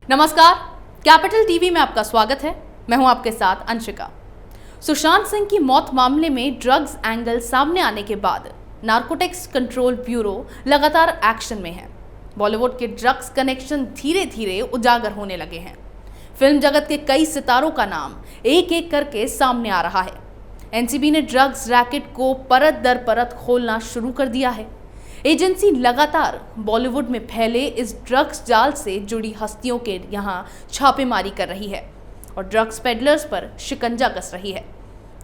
नमस्कार, capital TV में आपका स्वागत है। मैं हूं आपके साथ अंशिका। सुशांत सिंह की मौत मामले में ड्रग्स एंगल सामने आने के बाद नार्कोटिक्स कंट्रोल ब्यूरो लगातार एक्शन में है। बॉलीवुड के ड्रग्स कनेक्शन धीरे धीरे उजागर होने लगे हैं। फिल्म जगत के कई सितारों का नाम एक एक करके सामने आ रहा है। एनसीबी ने ड्रग्स रैकेट को परत दर परत खोलना शुरू कर दिया है। एजेंसी लगातार बॉलीवुड में फैले इस ड्रग्स जाल से जुड़ी हस्तियों के यहां छापेमारी कर रही है और ड्रग्स पेडलर्स पर शिकंजा कस रही है।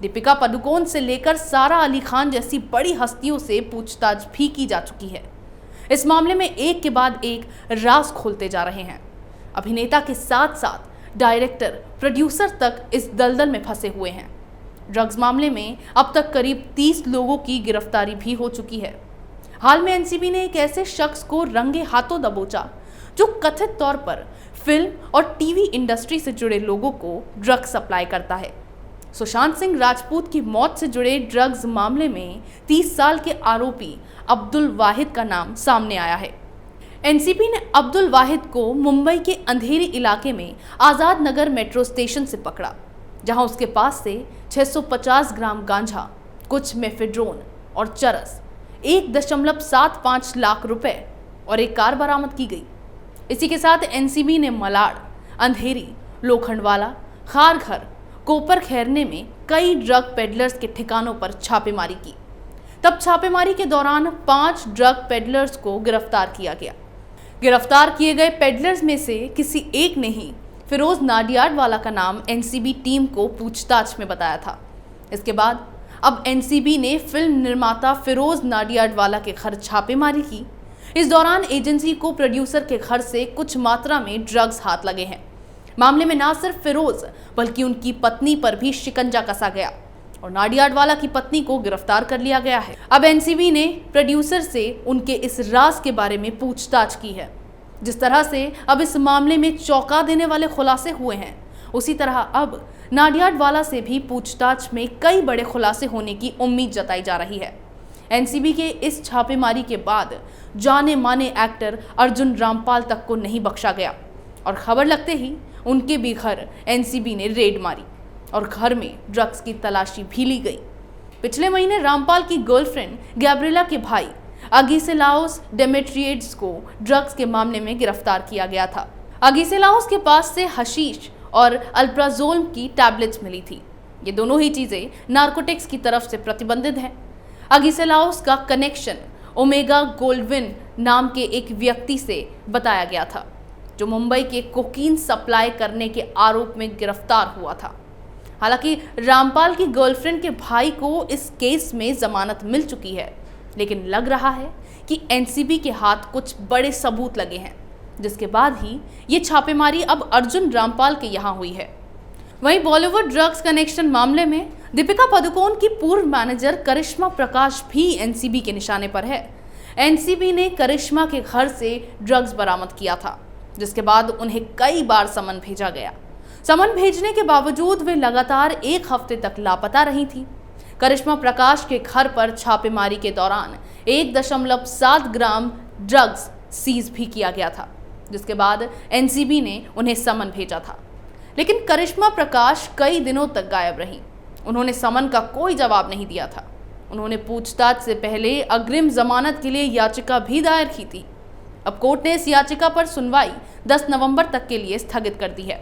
दीपिका पादुकोण से लेकर सारा अली खान जैसी बड़ी हस्तियों से पूछताछ भी की जा चुकी है। इस मामले में एक के बाद एक राज खोलते जा रहे हैं। अभिनेता के साथ साथ डायरेक्टर, प्रोड्यूसर तक इस दलदल में फंसे हुए हैं। ड्रग्स मामले में अब तक करीब 30 लोगों की गिरफ्तारी भी हो चुकी है। हाल में एनसीबी ने एक ऐसे शख्स को रंगे हाथों दबोचा जो कथित तौर पर फिल्म और टीवी इंडस्ट्री से जुड़े लोगों को ड्रग्स सप्लाई करता है। सुशांत सिंह राजपूत की मौत से जुड़े ड्रग्स मामले में 30 साल के आरोपी अब्दुल वाहिद का नाम सामने आया है। एनसीबी ने अब्दुल वाहिद को मुंबई के अंधेरी इलाके में आजाद नगर मेट्रो स्टेशन से पकड़ा, जहां उसके पास से 650 ग्राम गांजा, कुछ मेफेड्रोन और चरस, 1.75 लाख रुपए और एक कार बरामद की गई। इसी के साथ एनसीबी ने मलाड, अंधेरी, लोखंडवाला, खारघर, कोपर खैरने में कई ड्रग पेडलर्स के ठिकानों पर छापेमारी की। तब छापेमारी के दौरान 5 ड्रग पेडलर्स को गिरफ्तार किया गया। गिरफ्तार किए गए पेडलर्स में से किसी एक ने ही फिरोज नाडियाडवाला का नाम एनसीबी टीम को पूछताछ में बताया था। इसके बाद अब एनसीबी ने फिल्म निर्माता फिरोज नाडियाडवाला के घर छापेमारी की। इस दौरान एजेंसी को प्रोड्यूसर के घर से कुछ मात्रा में ड्रग्स हाथ लगे हैं। मामले में न सिर्फ फिरोज बल्कि उनकी पत्नी पर भी शिकंजा कसा गया और नाडियाडवाला की पत्नी को गिरफ्तार कर लिया गया है। अब एनसीबी ने प्रोड्यूसर से उनके इस राज के बारे में पूछताछ की है। जिस तरह से अब इस मामले में चौंका देने वाले खुलासे हुए हैं, उसी तरह अब नाडियाडवाला से भी पूछताछ में कई बड़े खुलासे होने की उम्मीद जताई जा रही है। एनसीबी के इस छापेमारी के बाद जाने माने एक्टर अर्जुन रामपाल तक को नहीं बख्शा गया और खबर लगते ही उनके भी घर एनसीबी ने रेड मारी और घर में ड्रग्स की तलाशी भी ली गई। पिछले महीने रामपाल की गर्लफ्रेंड गैब्रिएला के भाई अगिसेलाओस डेमेट्रिएड्स को ड्रग्स के मामले में गिरफ्तार किया गया था। अगिसेलाओस के पास से हशीश और अल्प्राजोल की टैबलेट्स मिली थी। ये दोनों ही चीजें नार्कोटिक्स की तरफ से प्रतिबंधित हैं। अगिसेलाओस का कनेक्शन ओमेगा गोल्डविन नाम के एक व्यक्ति से बताया गया था, जो मुंबई के कोकीन सप्लाई करने के आरोप में गिरफ्तार हुआ था। हालांकि रामपाल की गर्लफ्रेंड के भाई को इस केस में जमानत मिल चुकी है, लेकिन लग रहा है कि एनसीबी के हाथ कुछ बड़े सबूत लगे हैं, जिसके बाद ही ये छापेमारी अब अर्जुन रामपाल के यहाँ हुई है। वहीं बॉलीवुड ड्रग्स कनेक्शन मामले में दीपिका पादुकोण की पूर्व मैनेजर करिश्मा प्रकाश भी एनसीबी के निशाने पर है। एनसीबी ने करिश्मा के घर से ड्रग्स बरामद किया था, जिसके बाद उन्हें कई बार समन भेजा गया। समन भेजने के बावजूद वे लगातार 1 हफ्ते तक लापता रही थी। करिश्मा प्रकाश के घर पर छापेमारी के दौरान 1.7 ग्राम ड्रग्स सीज भी किया गया था, जिसके बाद एनसीबी ने उन्हें समन भेजा था। लेकिन करिश्मा प्रकाश कई दिनों तक गायब रहीं। उन्होंने समन का कोई जवाब नहीं दिया था। उन्होंने पूछताछ से पहले अग्रिम जमानत के लिए याचिका भी दायर की थी। अब कोर्ट ने इस याचिका पर सुनवाई 10 नवंबर तक के लिए स्थगित कर दी है।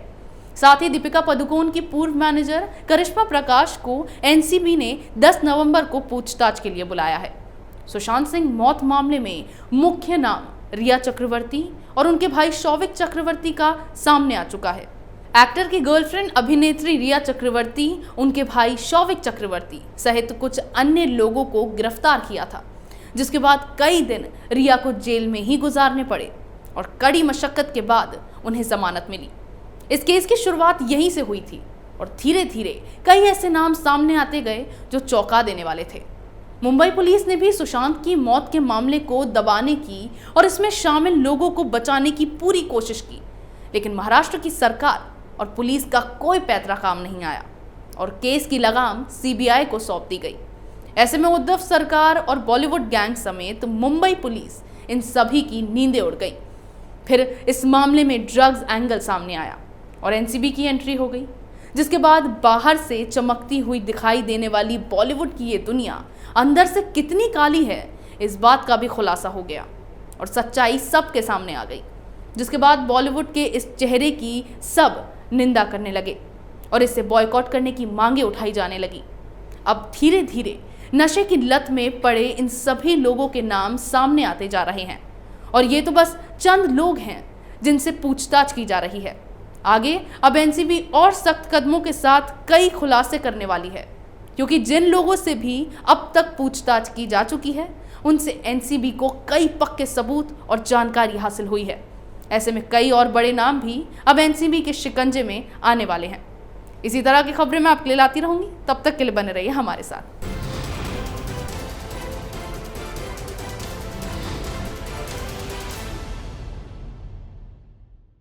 साथ ही दीपिका पादुकोण की पूर्व मैनेजर करिश्मा प्रकाश को एनसीबी ने 10 नवंबर को पूछताछ के लिए बुलाया है। सुशांत सिंह मौत मामले में मुख्य नाम रिया चक्रवर्ती और उनके भाई शौविक चक्रवर्ती का सामने आ चुका है। एक्टर की गर्लफ्रेंड अभिनेत्री रिया चक्रवर्ती, उनके भाई शौविक चक्रवर्ती सहित कुछ अन्य लोगों को गिरफ्तार किया था, जिसके बाद कई दिन रिया को जेल में ही गुजारने पड़े और कड़ी मशक्कत के बाद उन्हें जमानत मिली। इस केस की शुरुआत यहीं से हुई थी और धीरे धीरे कई ऐसे नाम सामने आते गए जो चौंका देने वाले थे। मुंबई पुलिस ने भी सुशांत की मौत के मामले को दबाने की और इसमें शामिल लोगों को बचाने की पूरी कोशिश की, लेकिन महाराष्ट्र की सरकार और पुलिस का कोई पैतरा काम नहीं आया और केस की लगाम सीबीआई को सौंप दी गई। ऐसे में उद्धव सरकार और बॉलीवुड गैंग समेत मुंबई पुलिस इन सभी की नींदें उड़ गई। फिर इस मामले में ड्रग्स एंगल सामने आया और एनसीबी की एंट्री हो गई, जिसके बाद बाहर से चमकती हुई दिखाई देने वाली बॉलीवुड की ये दुनिया अंदर से कितनी काली है, इस बात का भी खुलासा हो गया और सच्चाई सबके सामने आ गई। जिसके बाद बॉलीवुड के इस चेहरे की सब निंदा करने लगे और इसे बॉयकॉट करने की मांगे उठाई जाने लगी। अब धीरे धीरे नशे की लत में पड़े इन सभी लोगों के नाम सामने आते जा रहे हैं और ये तो बस चंद लोग हैं जिनसे पूछताछ की जा रही है। आगे अब एनसीबी और सख्त कदमों के साथ कई खुलासे करने वाली है, क्योंकि जिन लोगों से भी अब तक पूछताछ की जा चुकी है उनसे एनसीबी को कई पक्के सबूत और जानकारी हासिल हुई है। ऐसे में कई और बड़े नाम भी अब एनसीबी के शिकंजे में आने वाले हैं। इसी तरह की खबरें मैं आपके लिए लाती रहूंगी, तब तक के लिए बने रहिए हमारे साथ।